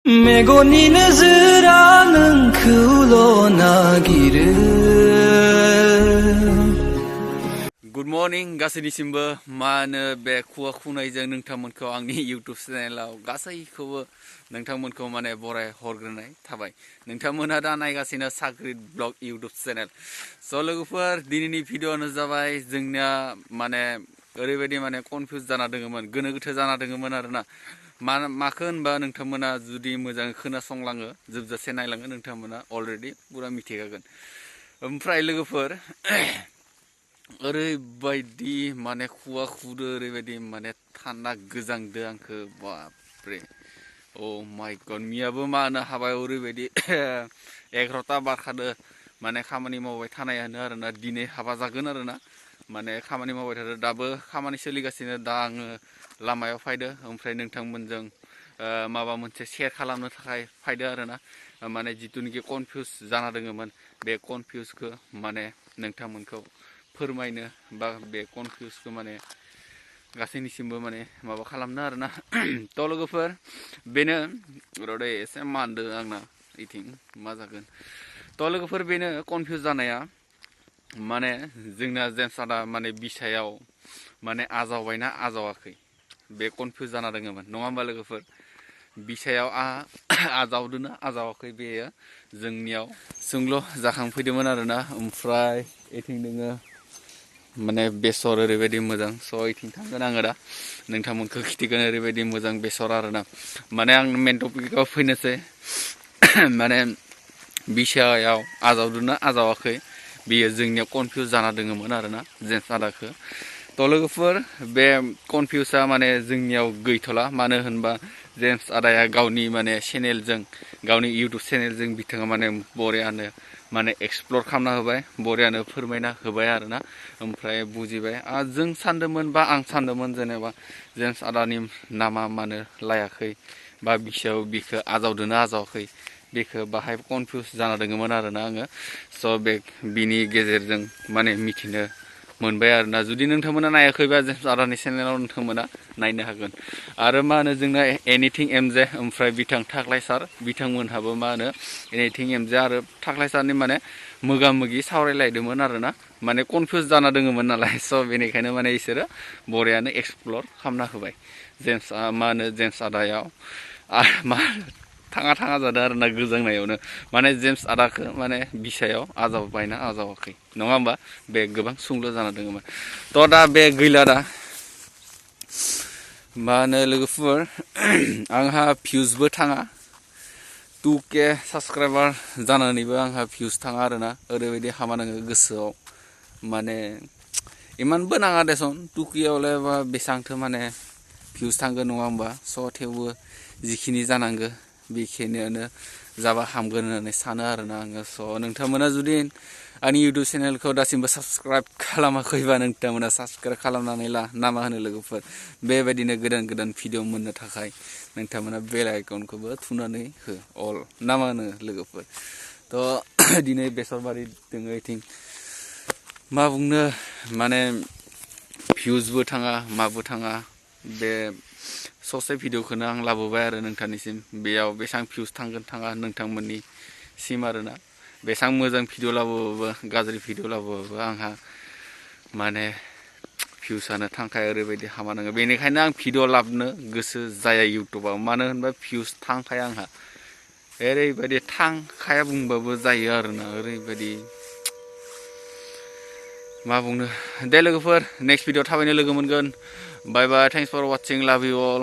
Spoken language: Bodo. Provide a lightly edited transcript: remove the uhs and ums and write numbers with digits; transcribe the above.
मेगननि नोजोरा नोंखौल' नागिरो। गुड मर्निं गासैनिसिमबो मा होनो बे खुवा खुनायजों नोंथांमोनखौ आंनि इउटुब चेनेलाव गासैखौबो नोंथांमोनखौ माने बराय हरग्रोनाय थाबाय। नोंथांमोनहा दा नायगासिनो साख्रित ब्लग इउटुब चेनेल। स' लोगोफोर दिनैनि भिडिअ'आनो जाबाय जोंनिया माने ओरैबायदि माने कनफिउज जाना दङमोन, गोनो गोथो जाना दङमोन आरोना। माखो होनबा नोंथांमोना जुदि मोजाङै खोनासंलाङो जोबजासे नायलाङो नोंथांमोना अलरेडि पुरा मिथिखागोन। ओमफ्राय लोगोफोर ओरैबायदि माने खुवा खुदो, ओरैबायदि माने थान्दा गोजांदो आंखो बापरे। अ माय गड, मियाबो मा होनो हाबाय ओरैबायदि 11ता बारखादो माने खामानि मावबाय थानायानो आरोना। दिनै हाबा जागोन आरोना, माने खामानि मावबाय थादो, दाबो खामानि सोलिगासिनो। दा आङो लामायाव फायदो, ओमफ्राय नोंथांमोनजों माबा मोनसे शेयार खालामनो थाखाय फायदो आरोना। माने जिथुनिखि कनफिउज जाना दङमोन बे कनफिउजखौ माने नोंथांमोनखौ फोरमायनो बा बे कनफिउजखौ माने गासैनिसिमबो माने माबा खालामनो आरोना। थ' लोगोफोर बेनो र'दै एसे मानदो आंना इथिं मा जागोन। थ' लोगोफोर बेनो कनफिउज जानाया, माने जोंना जेमसादा माने बिसायाव माने आजावबायना आजावाखै बे कनफिउज जाना दङमोन, नङा होमबा लोगोफोर? बिसायाव आजावदोना आजावाखै बेयो जोंनियाव सोंल' जाखांफैदोंमोन आरोना। ओमफ्राय इथिं दोङो माने बेसर ओरैबायदि मोजां। स' इथिं थांगोन आङो दा, नोंथांमोनखौ खिथिगोन ओरैबायदि मोजां बेसर आरोना। माने आं मेन टपिकआव फैनोसै। माने बिसायाव आजावदोना आजावाखै बेयो जोंनियाव कनफिउज जाना दङमोन आरोना जेम्स आदाखौ। थ' लोगोफोर बे कनफिउजआ माने जोंनियाव गैथ'ला, मानो होनबा जेम्स आदाया गावनि माने चेनेलजों, गावनि इउटुब चेनेलजों बिथाङा माने बरियानो माने एक्सप्लर खालामना होबाय, बरियानो फोरमायना होबाय आरोना। ओमफ्राय बुजिबाय। जों सानदोंमोन बा आं सानदोंमोन जेनेबा जेम्स आदानि नामा मानो लायाखै बा बिसायाव बिखौ आजावदोना आजावाखै बेखौ बाहाय कनफिउज जाना दङमोन आरोना आङो। स' बिनि गेजेरजों माने मिथिनो मोनबाय आरोना। जुदि नोंथांमोना नायाखैबा जेम्स आदानि चेनेलाव नोंथांमोना नायनो हागोन। आरो मा होनो जोंना एनिथिं एमजे ओमफ्राय बिथां थाख्लाय सार, बिथांमोनहाबो मा होनो एनिथिं एमजे आरो थाख्लाय सारनि माने मोगा मोगि सावरायलायदोंमोन आरोना। माने कनफिउज जाना दङमोन नालाय, स' बेनिखायनो माने इसोरो बरियानो एक्सप्लर खालामना होबाय। मा होनो जेम्स आदायाव मा थाङा थाङा जादों आरोना गोजांनायावनो। माने जेम्स आदाखौ माने बिसायाव आजावबायना आजावाखै, नङा होमबा? बे गोबां सुंल' जाना दङमोन। थ' दा बे गैला दा। मा होनो लोगोफोर आंहा भिउसबो थाङा, 2K साबसक्राइबार जानानैबो आंहा भिउस थाङा आरोना। ओरैबायदि हामा नाङो गोसोआव, माने इमानबो नाङा देसन 2Kआवलाय बा बेसेबांथो माने भिउस थांगोन, नङा होमबा? स' थेवबो जिखिनि जानांगौ बेखिनियानो जाबा हामगोन होननानै सानो आरोना आङो। स' नोंथांमोना जुदि आंनि इउटुब चेनेलखौ दासिमबो साबसक्राइब खालामाखैबा नोंथांमोना साबसक्राइब खालामनानै ला, ना मा होनो लोगोफोर? बेबायदिनो गोदान गोदान भिडिअ मोननो थाखाय नोंथांमोना बेल आइकनखौबो थुनानै हो अल, ना मा होनो लोगोफोर? थ' दिनै बेसरबारि दोङो इथिं मा बुंनो, माने भिउसबो थाङा माबो थाङा। बे ससे भिडिअखौनो आं लाबोबाय आरो नोंथांनिसिम। बेयाव बेसेबां भिउस थांगोन थाङा नोंथांमोननिसिम आरोना। बेसेबां मोजां भिडिअ लाबोबाबो गाज्रि भिडिअ लाबोबाबो आंहा माने भिउसानो थांखाया, ओरैबायदि हामा नाङो। बेनिखायनो आं भिडिअ लाबोनो गोसो जाया इउटुबाव, मानो होनबा भिउस थांखाया आंहा। ओरैबायदि थांखाया बुंबाबो जायो आरोना, ओरैबायदि मा बुंनो। दे लोगोफोर नेक्स्ट भिडिअ थाबैनो लोगो मोनगोन। बाय बाय, थेंक्स फर वाचिं, लाभ इउ अल।